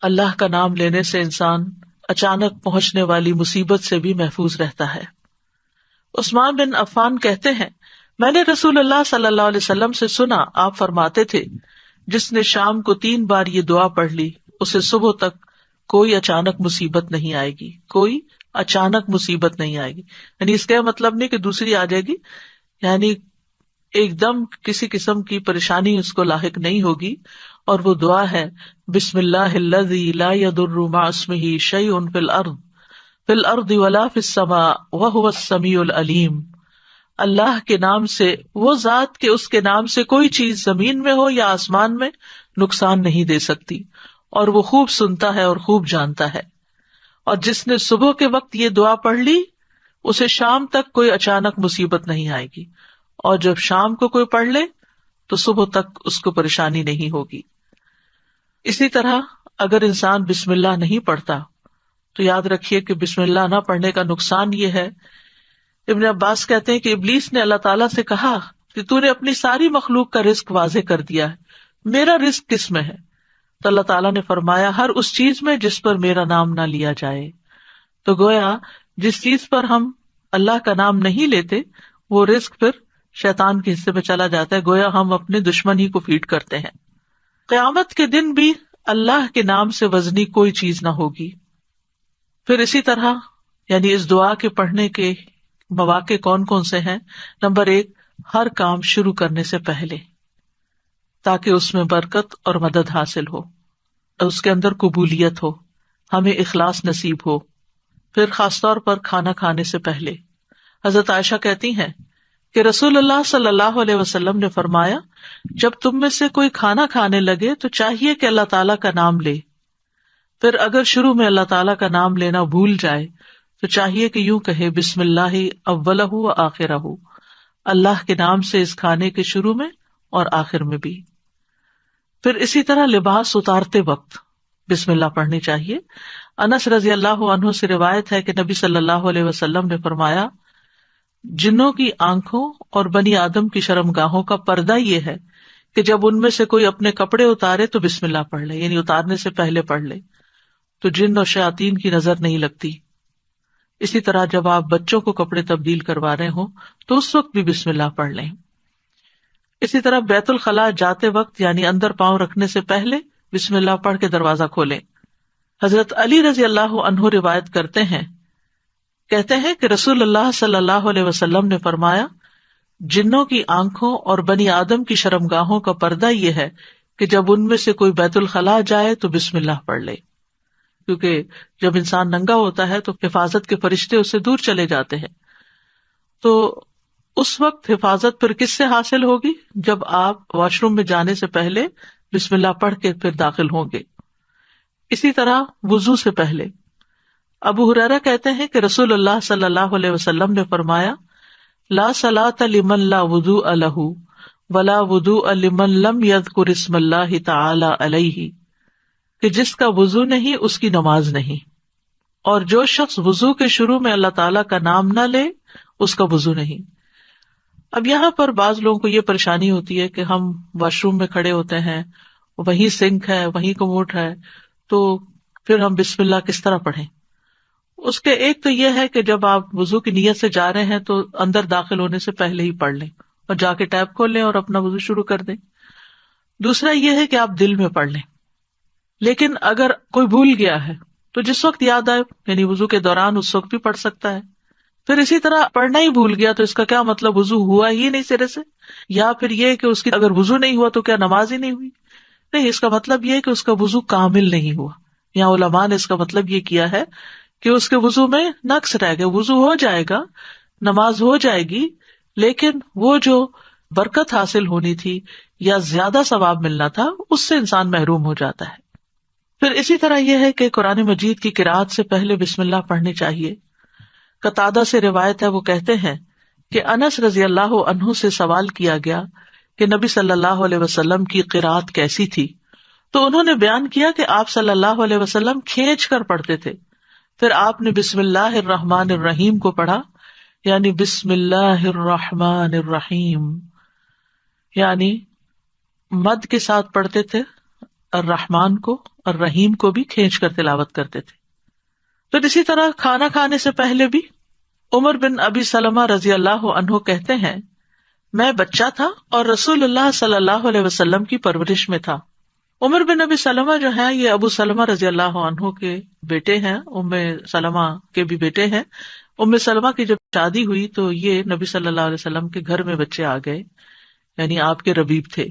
اللہ کا نام لینے سے انسان اچانک پہنچنے والی مصیبت سے بھی محفوظ رہتا ہے۔ عثمان بن عفان کہتے ہیں، میں نے رسول اللہ صلی اللہ علیہ وسلم سے سنا، آپ فرماتے تھے، جس نے شام کو 3 بار یہ دعا پڑھ لی اسے صبح تک کوئی اچانک مصیبت نہیں آئے گی، کوئی اچانک مصیبت نہیں آئے گی۔ یعنی اس کا مطلب نہیں کہ دوسری آ جائے گی، یعنی ایک دم کسی قسم کی پریشانی اس کو لاحق نہیں ہوگی۔ اور وہ دعا ہے، بسم اللہ الذی لا یضر مع اسمہ شیء فی الارض ولا فی السماء وہو السمیع العلیم۔ اللہ کے نام سے، وہ ذات کہ اس کے نام سے کوئی چیز زمین میں ہو یا آسمان میں نقصان نہیں دے سکتی، اور وہ خوب سنتا ہے اور خوب جانتا ہے۔ اور جس نے صبح کے وقت یہ دعا پڑھ لی اسے شام تک کوئی اچانک مصیبت نہیں آئے گی، اور جب شام کو کوئی پڑھ لے تو صبح تک اس کو پریشانی نہیں ہوگی۔ اسی طرح اگر انسان بسم اللہ نہیں پڑھتا تو یاد رکھیے کہ بسم اللہ نہ پڑھنے کا نقصان یہ ہے، ابن عباس کہتے ہیں کہ ابلیس نے اللہ تعالیٰ سے کہا کہ تو نے اپنی ساری مخلوق کا رزق واضح کر دیا ہے، میرا رزق کس میں ہے؟ تو اللہ تعالیٰ نے فرمایا، ہر اس چیز میں جس پر میرا نام نہ لیا جائے۔ تو گویا جس چیز پر ہم اللہ کا نام نہیں لیتے وہ رزق پھر شیطان کے حصے میں چلا جاتا ہے، گویا ہم اپنے دشمن ہی کو فیڈ کرتے ہیں۔ قیامت کے دن بھی اللہ کے نام سے وزنی کوئی چیز نہ ہوگی۔ پھر اسی طرح یعنی اس دعا کے پڑھنے کے مواقع کون کون سے ہیں؟ نمبر 1، ہر کام شروع کرنے سے پہلے، تاکہ اس میں برکت اور مدد حاصل ہو، اس کے اندر قبولیت ہو، ہمیں اخلاص نصیب ہو۔ پھر خاص طور پر کھانا کھانے سے پہلے، حضرت عائشہ کہتی ہیں کہ رسول اللہ صلی اللہ علیہ وسلم نے فرمایا، جب تم میں سے کوئی کھانا کھانے لگے تو چاہیے کہ اللہ تعالیٰ کا نام لے، پھر اگر شروع میں اللہ تعالیٰ کا نام لینا بھول جائے تو چاہیے کہ یوں کہے، بسم اللہ اولہ و آخرہ، اللہ کے نام سے اس کھانے کے شروع میں اور آخر میں بھی۔ پھر اسی طرح لباس اتارتے وقت بسم اللہ پڑھنی چاہیے۔ انس رضی اللہ عنہ سے روایت ہے کہ نبی صلی اللہ علیہ وسلم نے فرمایا، جنوں کی آنکھوں اور بنی آدم کی شرمگاہوں کا پردہ یہ ہے کہ جب ان میں سے کوئی اپنے کپڑے اتارے تو بسم اللہ پڑھ لے، یعنی اتارنے سے پہلے پڑھ لے، تو جن اور شیاطین کی نظر نہیں لگتی۔ اسی طرح جب آپ بچوں کو کپڑے تبدیل کروا رہے ہوں تو اس وقت بھی بسم اللہ پڑھ لیں۔ اسی طرح بیت الخلاء جاتے وقت یعنی اندر پاؤں رکھنے سے پہلے بسم اللہ پڑھ کے دروازہ کھولیں۔ حضرت علی رضی اللہ عنہ روایت کرتے ہیں، کہتے ہیں کہ رسول اللہ صلی اللہ علیہ وسلم نے فرمایا، جنوں کی آنکھوں اور بنی آدم کی شرمگاہوں کا پردہ یہ ہے کہ جب ان میں سے کوئی بیت الخلاء جائے تو بسم اللہ پڑھ لے، کیونکہ جب انسان ننگا ہوتا ہے تو حفاظت کے فرشتے اس سے دور چلے جاتے ہیں۔ تو اس وقت حفاظت پھر کس سے حاصل ہوگی؟ جب آپ واش روم میں جانے سے پہلے بسم اللہ پڑھ کے پھر داخل ہوں گے۔ اسی طرح وضو سے پہلے ابو ہریرہ کہتے ہیں کہ رسول اللہ صلی اللہ علیہ وسلم نے فرمایا، لا صلاۃ لمن لا وضوء لہ ولا وضوء لمن لم یذکر اسم اللہ تعالی علیہ، کہ جس کا وضو نہیں اس کی نماز نہیں، اور جو شخص وضو کے شروع میں اللہ تعالیٰ کا نام نہ لے اس کا وضو نہیں۔ اب یہاں پر بعض لوگوں کو یہ پریشانی ہوتی ہے کہ ہم واش روم میں کھڑے ہوتے ہیں، وہیں سنک ہے، وہیں کموڈ ہے، تو پھر ہم بسم اللہ کس طرح پڑھیں؟ اس کے ایک تو یہ ہے کہ جب آپ وضو کی نیت سے جا رہے ہیں تو اندر داخل ہونے سے پہلے ہی پڑھ لیں اور جا کے ٹیپ کھول لیں اور اپنا وضو شروع کر دیں۔ دوسرا یہ ہے کہ آپ دل میں پڑھ لیں، لیکن اگر کوئی بھول گیا ہے تو جس وقت یاد آئے یعنی وضو کے دوران اس وقت بھی پڑھ سکتا ہے۔ پھر اسی طرح پڑھنا ہی بھول گیا تو اس کا کیا مطلب وضو ہوا ہی نہیں سرے سے، یا پھر یہ کہ اس کی اگر وضو نہیں ہوا تو کیا نماز ہی نہیں ہوئی؟ نہیں، اس کا مطلب یہ ہے کہ اس کا وضو کامل نہیں ہوا۔ یہاں علماء نے اس کا مطلب یہ کیا ہے کہ اس کے وضو میں نقص رہ گیا، وضو ہو جائے گا، نماز ہو جائے گی، لیکن وہ جو برکت حاصل ہونی تھی یا زیادہ ثواب ملنا تھا اس سے انسان محروم ہو جاتا ہے۔ پھر اسی طرح یہ ہے کہ قرآن مجید کی قرأت سے پہلے بسم اللہ پڑھنی چاہیے۔ قتادہ سے روایت ہے، وہ کہتے ہیں کہ انس رضی اللہ عنہ سے سوال کیا گیا کہ نبی صلی اللہ علیہ وسلم کی قرأت کیسی تھی، تو انہوں نے بیان کیا کہ آپ صلی اللہ علیہ وسلم کھینچ کر پڑھتے تھے، پھر آپ نے بسم اللہ الرحمن الرحیم کو پڑھا، یعنی بسم اللہ الرحمن الرحیم، یعنی مد کے ساتھ پڑھتے تھے، الرحمن کو اور رحیم کو بھی کھینچ کر تلاوت کرتے تھے۔ پھر اسی طرح کھانا کھانے سے پہلے بھی عمر بن ابی سلمہ رضی اللہ عنہ کہتے ہیں، میں بچہ تھا اور رسول اللہ صلی اللہ علیہ وسلم کی پرورش میں تھا۔ عمر بن ابی سلمہ جو ہیں یہ ابو سلمہ رضی اللہ عنہ کے بیٹے ہیں، ام سلمہ کے بھی بیٹے ہیں۔ ام سلمہ کی جب شادی ہوئی تو یہ نبی صلی اللہ علیہ وسلم کے گھر میں بچے آ گئے، یعنی آپ کے ربیب تھے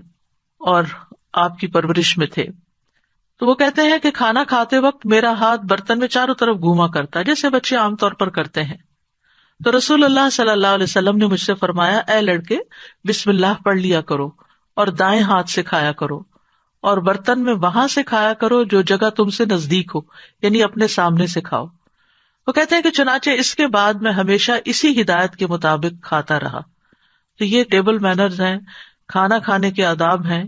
اور آپ کی پرورش میں تھے۔ تو وہ کہتے ہیں کہ کھانا کھاتے وقت میرا ہاتھ برتن میں چاروں طرف گھوما کرتا جیسے بچے عام طور پر کرتے ہیں۔ تو رسول اللہ صلی اللہ علیہ وسلم نے مجھ سے فرمایا، اے لڑکے بسم اللہ پڑھ لیا کرو اور دائیں ہاتھ سے کھایا کرو، اور برتن میں وہاں سے کھایا کرو جو جگہ تم سے نزدیک ہو، یعنی اپنے سامنے سے کھاؤ۔ وہ کہتے ہیں کہ چنانچہ اس کے بعد میں ہمیشہ اسی ہدایت کے مطابق کھاتا رہا۔ تو یہ ٹیبل مینرز ہیں، کھانا کھانے کے آداب ہیں،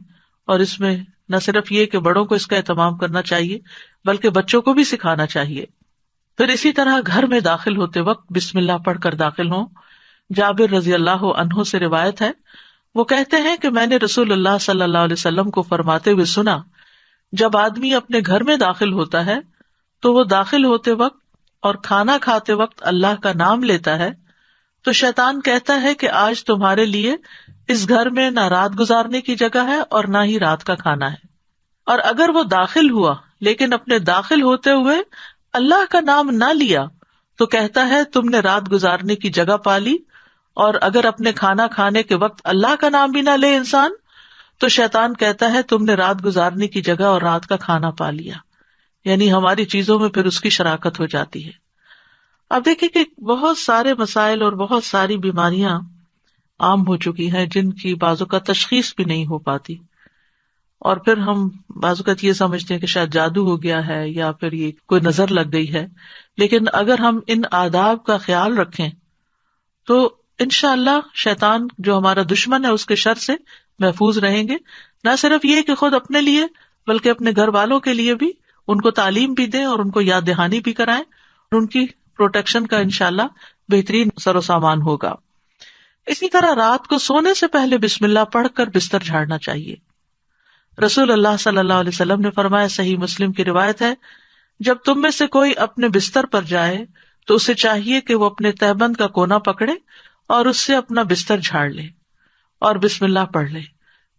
اور اس میں نہ صرف یہ کہ بڑوں کو اس کا اہتمام کرنا چاہیے بلکہ بچوں کو بھی سکھانا چاہیے۔ پھر اسی طرح گھر میں داخل ہوتے وقت بسم اللہ پڑھ کر داخل ہوں۔ جابر رضی اللہ عنہ سے روایت ہے، وہ کہتے ہیں کہ میں نے رسول اللہ صلی اللہ علیہ وسلم کو فرماتے ہوئے سنا، جب آدمی اپنے گھر میں داخل ہوتا ہے تو وہ داخل ہوتے وقت اور کھانا کھاتے وقت اللہ کا نام لیتا ہے تو شیطان کہتا ہے کہ آج تمہارے لیے اس گھر میں نہ رات گزارنے کی جگہ ہے اور نہ ہی رات کا کھانا ہے۔ اور اگر وہ داخل ہوا لیکن اپنے داخل ہوتے ہوئے اللہ کا نام نہ لیا تو کہتا ہے تم نے رات گزارنے کی جگہ پا لی، اور اگر اپنے کھانا کھانے کے وقت اللہ کا نام بھی نہ لے انسان تو شیطان کہتا ہے تم نے رات گزارنے کی جگہ اور رات کا کھانا پا لیا، یعنی ہماری چیزوں میں پھر اس کی شراکت ہو جاتی ہے۔ اب دیکھیں کہ بہت سارے مسائل اور بہت ساری بیماریاں عام ہو چکی ہیں جن کی بعض اوقات تشخیص بھی نہیں ہو پاتی، اور پھر ہم بعض اوقات یہ سمجھتے ہیں کہ شاید جادو ہو گیا ہے یا پھر یہ کوئی نظر لگ گئی ہے، لیکن اگر ہم ان آداب کا خیال رکھیں تو انشاءاللہ شیطان جو ہمارا دشمن ہے اس کے شر سے محفوظ رہیں گے۔ نہ صرف یہ کہ خود اپنے لیے بلکہ اپنے گھر والوں کے لیے بھی ان کو تعلیم بھی دیں اور ان کو یاد دہانی بھی کرائیں، اور ان کی پروٹیکشن کا انشاءاللہ بہترین سر و سامان ہوگا۔ اسی طرح رات کو سونے سے پہلے بسم اللہ پڑھ کر بستر جھاڑنا چاہیے۔ رسول اللہ صلی اللہ علیہ وسلم نے فرمایا، صحیح مسلم کی روایت ہے، جب تم میں سے کوئی اپنے بستر پر جائے تو اسے چاہیے کہ وہ اپنے تہبند کا کونا پکڑے اور اس سے اپنا بستر جھاڑ لے اور بسم اللہ پڑھ لے،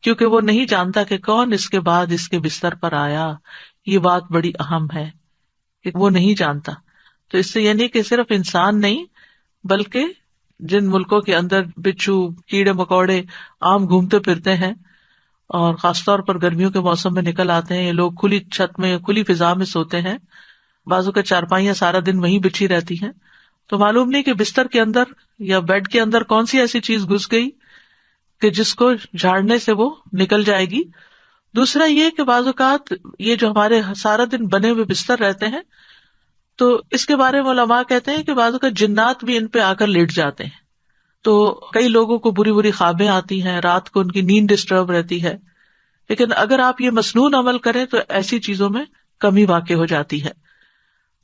کیونکہ وہ نہیں جانتا کہ کون اس کے بعد اس کے بستر پر آیا۔ یہ بات بڑی اہم ہے کہ وہ نہیں جانتا۔ تو اس سے یعنی کہ صرف انسان نہیں بلکہ جن ملکوں کے اندر بچھو کیڑے مکوڑے عام گھومتے پھرتے ہیں اور خاص طور پر گرمیوں کے موسم میں نکل آتے ہیں، یہ لوگ کھلی چھت میں کھلی فضا میں سوتے ہیں، بازو کے چارپائیاں سارا دن وہیں بچھی رہتی ہیں، تو معلوم نہیں کہ بستر کے اندر یا بیڈ کے اندر کون سی ایسی چیز گھس گئی کہ جس کو جھاڑنے سے وہ نکل جائے گی۔ دوسرا یہ کہ بعض اوقات یہ جو ہمارے سارا دن بنے ہوئے بستر رہتے ہیں تو اس کے بارے میں علماء کہتے ہیں کہ بعض اوقات جنات بھی ان پہ آ کر لیٹ جاتے ہیں، تو کئی لوگوں کو بری بری خوابیں آتی ہیں، رات کو ان کی نیند ڈسٹرب رہتی ہے۔ لیکن اگر آپ یہ مسنون عمل کریں تو ایسی چیزوں میں کمی واقع ہو جاتی ہے۔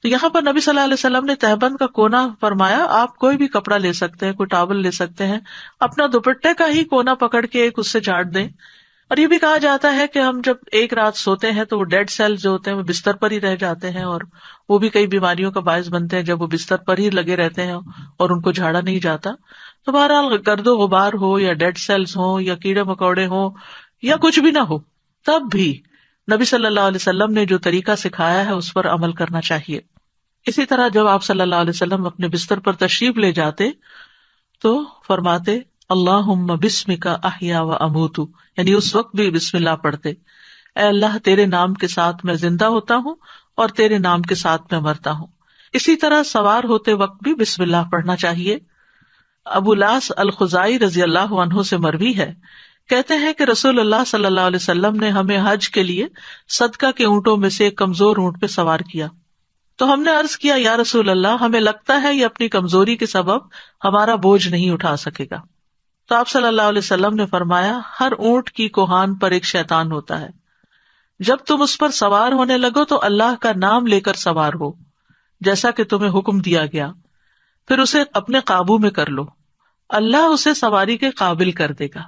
تو یہاں پر نبی صلی اللہ علیہ وسلم نے تہبند کا کونا فرمایا، آپ کوئی بھی کپڑا لے سکتے ہیں، کوئی ٹاول لے سکتے ہیں، اپنا دوپٹے کا ہی کونا پکڑ کے ایک اس سے چاٹ دیں۔ اور یہ بھی کہا جاتا ہے کہ ہم جب ایک رات سوتے ہیں تو وہ ڈیڈ سیل جو ہوتے ہیں وہ بستر پر ہی رہ جاتے ہیں، اور وہ بھی کئی بیماریوں کا باعث بنتے ہیں جب وہ بستر پر ہی لگے رہتے ہیں اور ان کو جھاڑا نہیں جاتا۔ تو بہرحال گرد و غبار ہو یا ڈیڈ سیلز ہوں یا کیڑے مکوڑے ہوں یا کچھ بھی نہ ہو، تب بھی نبی صلی اللہ علیہ وسلم نے جو طریقہ سکھایا ہے اس پر عمل کرنا چاہیے۔ اسی طرح جب آپ صلی اللہ علیہ وسلم اپنے بستر پر تشریف لے جاتے تو فرماتے اللہم بسمک احیا و اموت، یعنی اس وقت بھی بسم اللہ پڑھتے، اے اللہ تیرے نام کے ساتھ میں زندہ ہوتا ہوں اور تیرے نام کے ساتھ میں مرتا ہوں۔ اسی طرح سوار ہوتے وقت بھی بسم اللہ پڑھنا چاہیے۔ ابو لاس الخزائی رضی اللہ عنہ سے مروی ہے، کہتے ہیں کہ رسول اللہ صلی اللہ علیہ وسلم نے ہمیں حج کے لیے صدقہ کے اونٹوں میں سے ایک کمزور اونٹ پہ سوار کیا، تو ہم نے عرض کیا یا رسول اللہ ہمیں لگتا ہے یہ اپنی کمزوری کے سبب ہمارا بوجھ نہیں اٹھا سکے گا۔ تو آپ صلی اللہ علیہ وسلم نے فرمایا ہر اونٹ کی کوہان پر ایک شیطان ہوتا ہے، جب تم اس پر سوار ہونے لگو تو اللہ کا نام لے کر سوار ہو جیسا کہ تمہیں حکم دیا گیا، پھر اسے اپنے قابو میں کر لو، اللہ اسے سواری کے قابل کر دے گا۔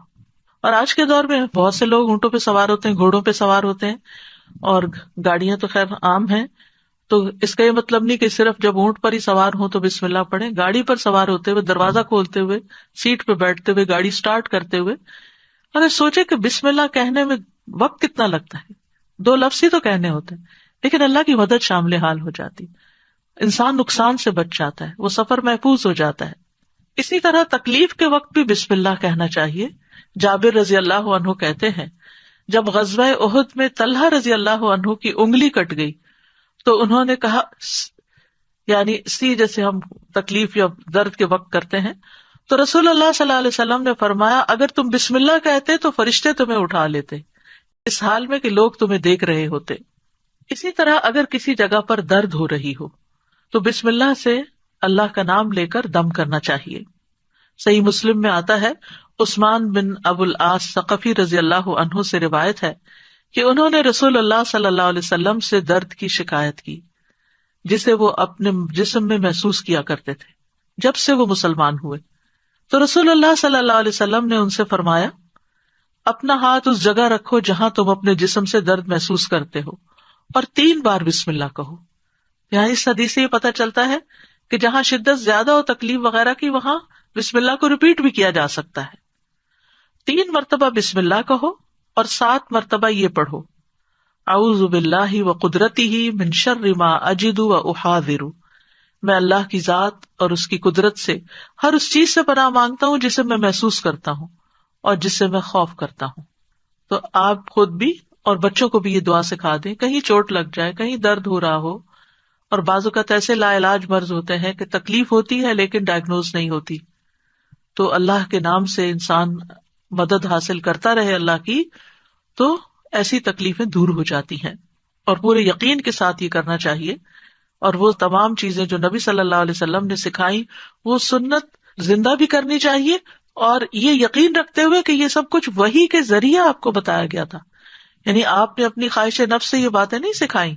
اور آج کے دور میں بہت سے لوگ اونٹوں پہ سوار ہوتے ہیں، گھوڑوں پہ سوار ہوتے ہیں، اور گاڑیاں تو خیر عام ہیں، تو اس کا یہ مطلب نہیں کہ صرف جب اونٹ پر ہی سوار ہوں تو بسم اللہ پڑھیں. گاڑی پر سوار ہوتے ہوئے، دروازہ کھولتے ہوئے، سیٹ پہ بیٹھتے ہوئے، گاڑی سٹارٹ کرتے ہوئے اگر سوچے کہ بسم اللہ کہنے میں وقت کتنا لگتا ہے، 2 لفظ ہی تو کہنے ہوتے ہیں، لیکن اللہ کی مدد شامل حال ہو جاتی، انسان نقصان سے بچ جاتا ہے، وہ سفر محفوظ ہو جاتا ہے. اسی طرح تکلیف کے وقت بھی بسم اللہ کہنا چاہیے. جابر رضی اللہ عنہ کہتے ہیں جب غزوہ احد میں طلحہ رضی اللہ عنہ کی انگلی کٹ گئی تو انہوں نے کہا، یعنی سی جیسے ہم تکلیف یا درد کے وقت کرتے ہیں، تو رسول اللہ صلی اللہ علیہ وسلم نے فرمایا اگر تم بسم اللہ کہتے تو فرشتے تمہیں اٹھا لیتے، اس حال میں کہ لوگ تمہیں دیکھ رہے ہوتے. اسی طرح اگر کسی جگہ پر درد ہو رہی ہو تو بسم اللہ سے اللہ کا نام لے کر دم کرنا چاہیے. صحیح مسلم میں آتا ہے، عثمان بن ابو العاص ثقفی رضی اللہ عنہ سے روایت ہے کہ انہوں نے رسول اللہ صلی اللہ علیہ وسلم سے درد کی شکایت کی جسے وہ اپنے جسم میں محسوس کیا کرتے تھے جب سے وہ مسلمان ہوئے. تو رسول اللہ صلی اللہ علیہ وسلم نے ان سے فرمایا اپنا ہاتھ اس جگہ رکھو جہاں تم اپنے جسم سے درد محسوس کرتے ہو اور 3 بار بسم اللہ کہو. یہاں اس حدیث سے یہ پتہ چلتا ہے کہ جہاں شدت زیادہ ہو تکلیف وغیرہ کی وہاں بسم اللہ کو ریپیٹ بھی کیا جا سکتا ہے. 3 مرتبہ بسم اللہ کہو اور 7 مرتبہ یہ پڑھو اعوذ باللہ وقدرتہ من شر ما اجد واحاذر، میں اللہ کی ذات اور اس کی قدرت سے ہر اس چیز سے پناہ مانگتا ہوں جسے میں محسوس کرتا ہوں اور جس سے میں خوف کرتا ہوں. تو آپ خود بھی اور بچوں کو بھی یہ دعا سکھا دیں، کہیں چوٹ لگ جائے، کہیں درد ہو رہا ہو، اور بعض اوقات ایسے لا علاج مرض ہوتے ہیں کہ تکلیف ہوتی ہے لیکن ڈائگنوز نہیں ہوتی، تو اللہ کے نام سے انسان مدد حاصل کرتا رہے اللہ کی، تو ایسی تکلیفیں دور ہو جاتی ہیں. اور پورے یقین کے ساتھ یہ کرنا چاہیے، اور وہ تمام چیزیں جو نبی صلی اللہ علیہ وسلم نے سکھائی وہ سنت زندہ بھی کرنی چاہیے، اور یہ یقین رکھتے ہوئے کہ یہ سب کچھ وحی کے ذریعے آپ کو بتایا گیا تھا. یعنی آپ نے اپنی خواہش نفس سے یہ باتیں نہیں سکھائیں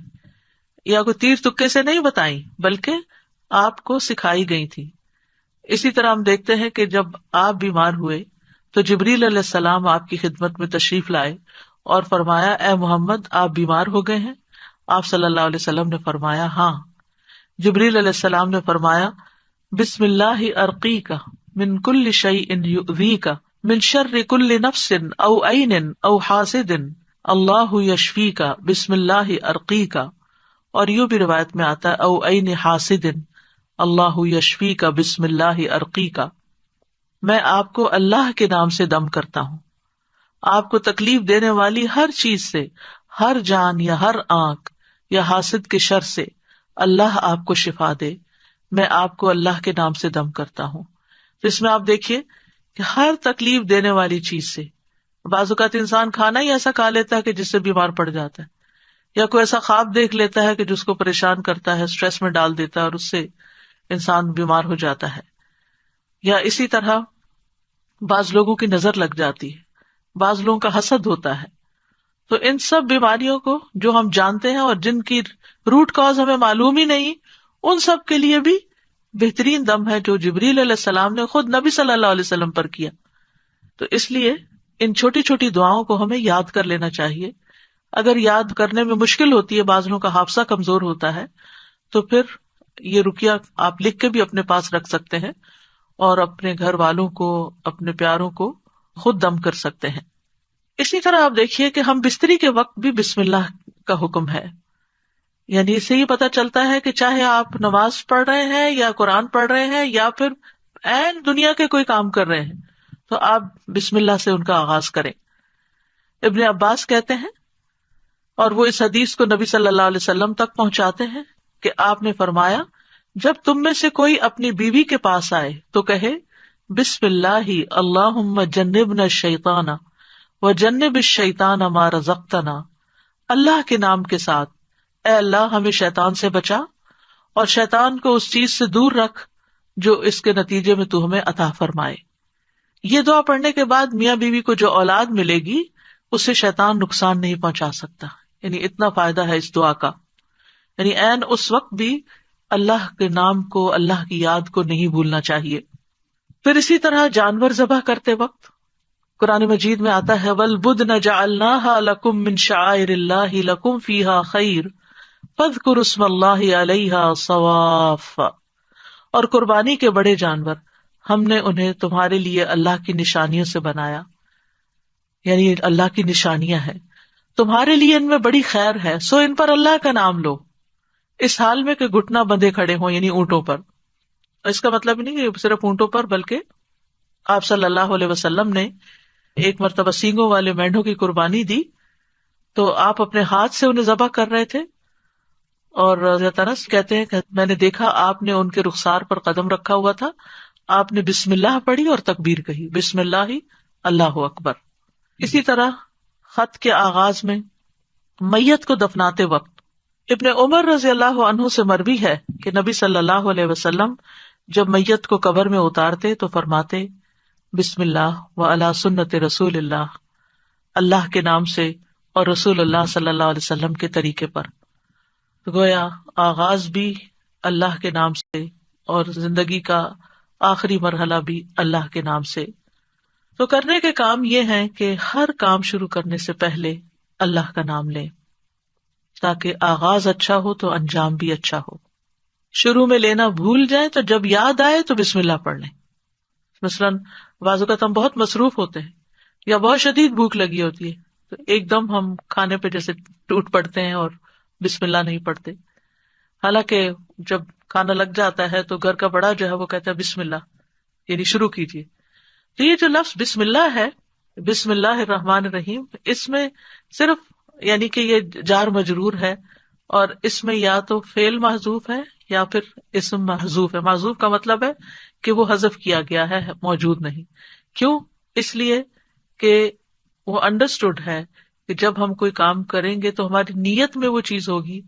یا کوئی تیر تکے سے نہیں بتائیں، بلکہ آپ کو سکھائی گئی تھی. اسی طرح ہم دیکھتے ہیں کہ جب آپ بیمار ہوئے تو جبریل علیہ السلام آپ کی خدمت میں تشریف لائے اور فرمایا اے محمد آپ بیمار ہو گئے ہیں؟ آپ صلی اللہ علیہ وسلم نے فرمایا ہاں. جبریل علیہ السلام نے فرمایا بسم اللہ ارقیک من کل شیء یؤذیک من شر کل نفس او عین او حاسد اللہ یشفیک بسم اللہ ارقیک. اور یوں بھی روایت میں آتا ہے او عین حاسد اللہ یشفیک بسم اللہ ارقیک. میں آپ کو اللہ کے نام سے دم کرتا ہوں، آپ کو تکلیف دینے والی ہر چیز سے، ہر جان یا ہر آنکھ یا حاسد کے شر سے اللہ آپ کو شفا دے. میں آپ کو اللہ کے نام سے دم کرتا ہوں. تو اس میں آپ دیکھیے کہ ہر تکلیف دینے والی چیز سے، بعض اوقات انسان کھانا ہی ایسا کھا لیتا ہے کہ جس سے بیمار پڑ جاتا ہے، یا کوئی ایسا خواب دیکھ لیتا ہے کہ جس کو پریشان کرتا ہے، اسٹریس میں ڈال دیتا ہے اور اس سے انسان بیمار ہو جاتا ہے. یا اسی طرح بعض لوگوں کی نظر لگ جاتی ہے، بعض لوگوں کا حسد ہوتا ہے. تو ان سب بیماریوں کو جو ہم جانتے ہیں اور جن کی روٹ کاز ہمیں معلوم ہی نہیں، ان سب کے لیے بھی بہترین دم ہے جو جبریل علیہ السلام نے خود نبی صلی اللہ علیہ وسلم پر کیا. تو اس لیے ان چھوٹی چھوٹی دعاؤں کو ہمیں یاد کر لینا چاہیے. اگر یاد کرنے میں مشکل ہوتی ہے، بعض لوگوں کا حافظہ کمزور ہوتا ہے، تو پھر یہ رقیہ آپ لکھ کے بھی اپنے پاس رکھ سکتے ہیں اور اپنے گھر والوں کو، اپنے پیاروں کو خود دم کر سکتے ہیں. اسی طرح آپ دیکھیے کہ ہم بستری کے وقت بھی بسم اللہ کا حکم ہے. یعنی اس سے یہ پتہ چلتا ہے کہ چاہے آپ نماز پڑھ رہے ہیں یا قرآن پڑھ رہے ہیں یا پھر عین دنیا کے کوئی کام کر رہے ہیں، تو آپ بسم اللہ سے ان کا آغاز کریں. ابن عباس کہتے ہیں، اور وہ اس حدیث کو نبی صلی اللہ علیہ وسلم تک پہنچاتے ہیں کہ آپ نے فرمایا جب تم میں سے کوئی اپنی بیوی کے پاس آئے تو کہے بسم اللہ اللہم جنبنا الشیطان وجنب الشیطان ما رزقتنا. اللہ کے نام کے ساتھ اے اللہ ہمیں شیطان سے بچا اور شیطان کو اس چیز سے دور رکھ جو اس کے نتیجے میں تو ہمیں عطا فرمائے. یہ دعا پڑھنے کے بعد میاں بیوی کو جو اولاد ملے گی اسے شیطان نقصان نہیں پہنچا سکتا. یعنی اتنا فائدہ ہے اس دعا کا. یعنی عین اس وقت بھی اللہ کے نام کو، اللہ کی یاد کو نہیں بھولنا چاہیے. پھر اسی طرح جانور ذبح کرتے وقت قرآن مجید میں آتا ہے وَالْبُدْنَ جَعَلْنَاهَا لَكُم مِّن شَعَائِرِ اللَّهِ لَكُم فِيهَا خَيْرٌ فَاذْكُرُوا اسْمَ اللَّهِ عَلَيْهَا صَوَافَّ، اور قربانی کے بڑے جانور ہم نے انہیں تمہارے لیے اللہ کی نشانیوں سے بنایا، یعنی اللہ کی نشانیاں ہیں، تمہارے لیے ان میں بڑی خیر ہے، سو ان پر اللہ کا نام لو، اس حال میں کہ گھٹنا بندھے کھڑے ہوں، یعنی اونٹوں پر۔ اس کا مطلب نہیں کہ صرف اونٹوں پر، بلکہ آپ صلی اللہ علیہ وسلم نے ایک مرتبہ سینگوں والے مینڈوں کی قربانی دی تو آپ اپنے ہاتھ سے انہیں ذبح کر رہے تھے، اور حضرت انس کہتے ہیں کہ میں نے دیکھا آپ نے ان کے رخسار پر قدم رکھا ہوا تھا، آپ نے بسم اللہ پڑھی اور تکبیر کہی، بسم اللہ اللہ اکبر۔ اسی طرح خط کے آغاز میں میت کو دفناتے وقت ابن عمر رضی اللہ عنہ سے مروی ہے کہ نبی صلی اللہ علیہ وسلم جب میت کو قبر میں اتارتے تو فرماتے بسم اللہ وعلی سنت رسول اللہ، اللہ کے نام سے اور رسول اللہ صلی اللہ علیہ وسلم کے طریقے پر۔ تو گویا آغاز بھی اللہ کے نام سے اور زندگی کا آخری مرحلہ بھی اللہ کے نام سے۔ تو کرنے کے کام یہ ہیں کہ ہر کام شروع کرنے سے پہلے اللہ کا نام لیں، تاکہ آغاز اچھا ہو تو انجام بھی اچھا ہو۔ شروع میں لینا بھول جائیں تو جب یاد آئے تو بسم اللہ پڑھ لیں۔ مثلاً بعض اوقات ہم بہت مصروف ہوتے ہیں یا بہت شدید بھوک لگی ہوتی ہے تو ایک دم ہم کھانے پہ جیسے ٹوٹ پڑتے ہیں اور بسم اللہ نہیں پڑھتے، حالانکہ جب کھانا لگ جاتا ہے تو گھر کا بڑا جو ہے وہ کہتا ہے بسم اللہ، یعنی شروع کیجیے۔ تو یہ جو لفظ بسم اللہ ہے، بسم اللہ الرحمن الرحیم، اس میں صرف یعنی کہ یہ جار مجرور ہے، اور اس میں یا تو فعل محذوف ہے یا پھر اسم محذوف ہے۔ محذوف کا مطلب ہے کہ وہ حذف کیا گیا ہے، موجود نہیں۔ کیوں؟ اس لیے کہ وہ انڈرسٹوڈ ہے کہ جب ہم کوئی کام کریں گے تو ہماری نیت میں وہ چیز ہوگی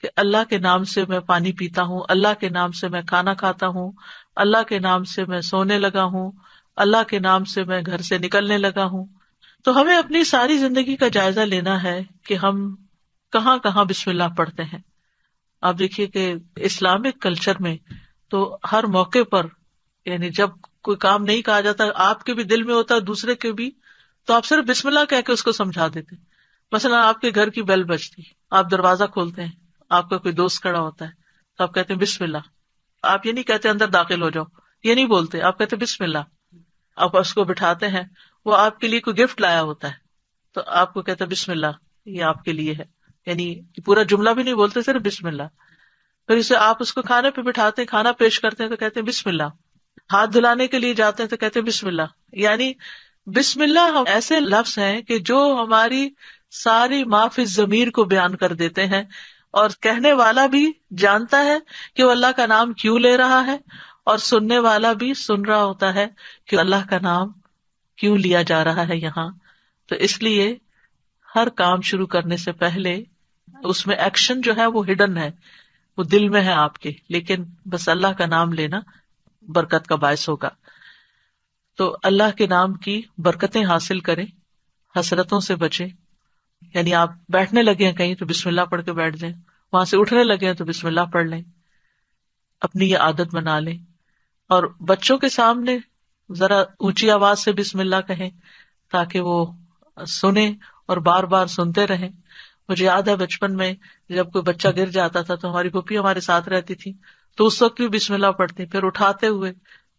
کہ اللہ کے نام سے میں پانی پیتا ہوں، اللہ کے نام سے میں کھانا کھاتا ہوں، اللہ کے نام سے میں سونے لگا ہوں، اللہ کے نام سے میں گھر سے نکلنے لگا ہوں۔ تو ہمیں اپنی ساری زندگی کا جائزہ لینا ہے کہ ہم کہاں کہاں بسم اللہ پڑھتے ہیں۔ آپ دیکھیے کہ اسلامک کلچر میں تو ہر موقع پر، یعنی جب کوئی کام نہیں کہا جاتا، آپ کے بھی دل میں ہوتا ہے دوسرے کے بھی، تو آپ صرف بسم اللہ کہہ کے اس کو سمجھا دیتے۔ مثلا آپ کے گھر کی بیل بجتی، آپ دروازہ کھولتے ہیں، آپ کا کوئی دوست کھڑا ہوتا ہے تو آپ کہتے ہیں بسم اللہ۔ آپ یہ نہیں کہتے اندر داخل ہو جاؤ، یہ نہیں بولتے، آپ کہتے بسم اللہ۔ آپ اس کو بٹھاتے ہیں، وہ آپ کے لیے کوئی گفٹ لایا ہوتا ہے تو آپ کو کہتے ہیں بسم اللہ، یہ آپ کے لیے ہے، یعنی پورا جملہ بھی نہیں بولتے، صرف بسم اللہ۔ پھر اسے آپ اس کو کھانے پہ بٹھاتے ہیں، کھانا پیش کرتے ہیں تو کہتے ہیں بسم اللہ۔ ہاتھ دھلانے کے لیے جاتے ہیں تو کہتے ہیں بسم اللہ۔ یعنی بسم اللہ ایسے لفظ ہیں کہ جو ہماری ساری ما فی الضمیر کو بیان کر دیتے ہیں، اور کہنے والا بھی جانتا ہے کہ وہ اللہ کا نام کیوں لے رہا ہے، اور سننے والا بھی سن رہا ہوتا ہے کہ اللہ کا نام کیوں لیا جا رہا ہے یہاں۔ تو اس لیے ہر کام شروع کرنے سے پہلے اس میں ایکشن جو ہے وہ ہڈن ہے، وہ دل میں ہے آپ کے، لیکن بس اللہ کا نام لینا برکت کا باعث ہوگا۔ تو اللہ کے نام کی برکتیں حاصل کریں، حسرتوں سے بچیں۔ یعنی آپ بیٹھنے لگے ہیں کہیں تو بسم اللہ پڑھ کے بیٹھ جائیں، وہاں سے اٹھنے لگے ہیں تو بسم اللہ پڑھ لیں، اپنی یہ عادت بنا لیں۔ اور بچوں کے سامنے ذرا اونچی آواز سے بسم اللہ کہیں تاکہ وہ سنیں اور بار بار سنتے رہیں۔ مجھے یاد ہے بچپن میں جب کوئی بچہ گر جاتا تھا تو ہماری پھوپھی ہمارے ساتھ رہتی تھی، تو اس وقت بھی بسم اللہ پڑھتی، پھر اٹھاتے ہوئے،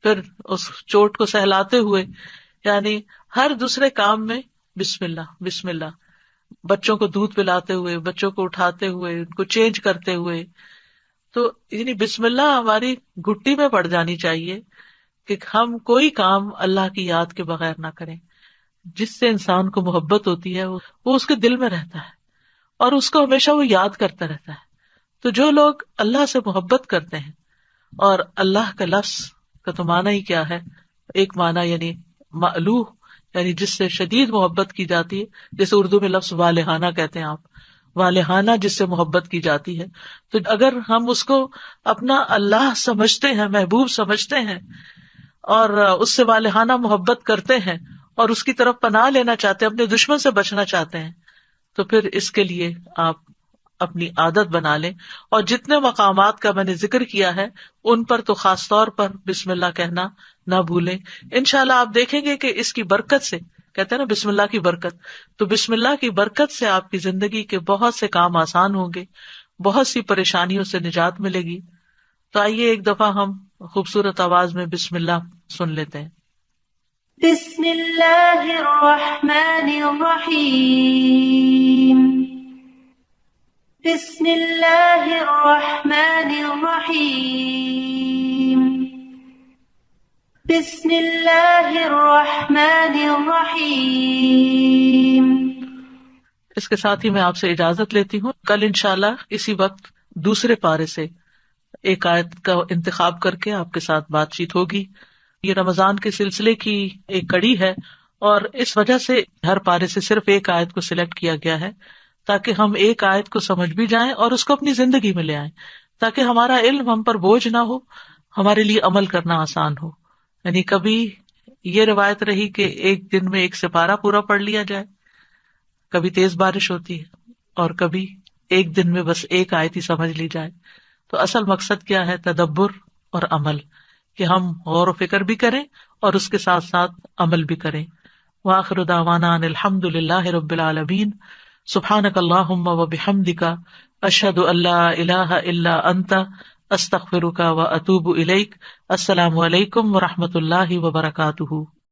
پھر اس چوٹ کو سہلاتے ہوئے، یعنی ہر دوسرے کام میں بسم اللہ بسم اللہ۔ بچوں کو دودھ پلاتے ہوئے، بچوں کو اٹھاتے ہوئے، ان کو چینج کرتے ہوئے، تو یعنی بسم اللہ ہماری گھٹی میں پڑ جانی چاہیے کہ ہم کوئی کام اللہ کی یاد کے بغیر نہ کریں۔ جس سے انسان کو محبت ہوتی ہے وہ اس کے دل میں رہتا ہے اور اس کو ہمیشہ وہ یاد کرتا رہتا ہے۔ تو جو لوگ اللہ سے محبت کرتے ہیں، اور اللہ کا لفظ کا تو معنی ہی کیا ہے، ایک معنی یعنی مألوہ، یعنی جس سے شدید محبت کی جاتی ہے، جیسے اردو میں لفظ والہانہ کہتے ہیں آپ، والہانہ جس سے محبت کی جاتی ہے۔ تو اگر ہم اس کو اپنا اللہ سمجھتے ہیں، محبوب سمجھتے ہیں، اور اس سے والہانہ محبت کرتے ہیں، اور اس کی طرف پناہ لینا چاہتے ہیں، اپنے دشمن سے بچنا چاہتے ہیں، تو پھر اس کے لیے آپ اپنی عادت بنا لیں۔ اور جتنے مقامات کا میں نے ذکر کیا ہے ان پر تو خاص طور پر بسم اللہ کہنا نہ بھولیں۔ انشاءاللہ آپ دیکھیں گے کہ اس کی برکت سے کہتے ہیں نا بسم اللہ کی برکت، تو بسم اللہ کی برکت سے آپ کی زندگی کے بہت سے کام آسان ہوں گے، بہت سی پریشانیوں سے نجات ملے گی. تو آئیے ایک دفعہ ہم خوبصورت آواز میں بسم اللہ سن لیتے ہیں. بسم اللہ الرحمن الرحیم. بسم اللہ الرحمن الرحیم. بسم اللہ الرحمن الرحیم. اس کے ساتھ ہی میں آپ سے اجازت لیتی ہوں. کل انشاءاللہ اسی وقت دوسرے پارے سے ایک آیت کا انتخاب کر کے آپ کے ساتھ بات چیت ہوگی. یہ رمضان کے سلسلے کی ایک کڑی ہے اور اس وجہ سے ہر پارے سے صرف ایک آیت کو سلیکٹ کیا گیا ہے تاکہ ہم ایک آیت کو سمجھ بھی جائیں اور اس کو اپنی زندگی میں لے آئیں، تاکہ ہمارا علم ہم پر بوجھ نہ ہو، ہمارے لیے عمل کرنا آسان ہو. یعنی کبھی یہ روایت رہی کہ ایک دن میں ایک سپارہ پورا پڑھ لیا جائے، کبھی تیز بارش ہوتی ہے اور کبھی ایک دن میں بس ایک آیت ہی سمجھ لی جائے. تو اصل مقصد کیا ہے؟ تدبر اور عمل، کہ ہم غور و فکر بھی کریں اور اس کے ساتھ ساتھ عمل بھی کریں. وآخر دعوانا ان الحمد للہ رب العالمین. سبحانک اللہم و بحمدک، اشہد ان لا الہ الا انت، استغفرک و اتوب الیک. السلام علیکم و رحمۃ اللہ وبرکاتہ.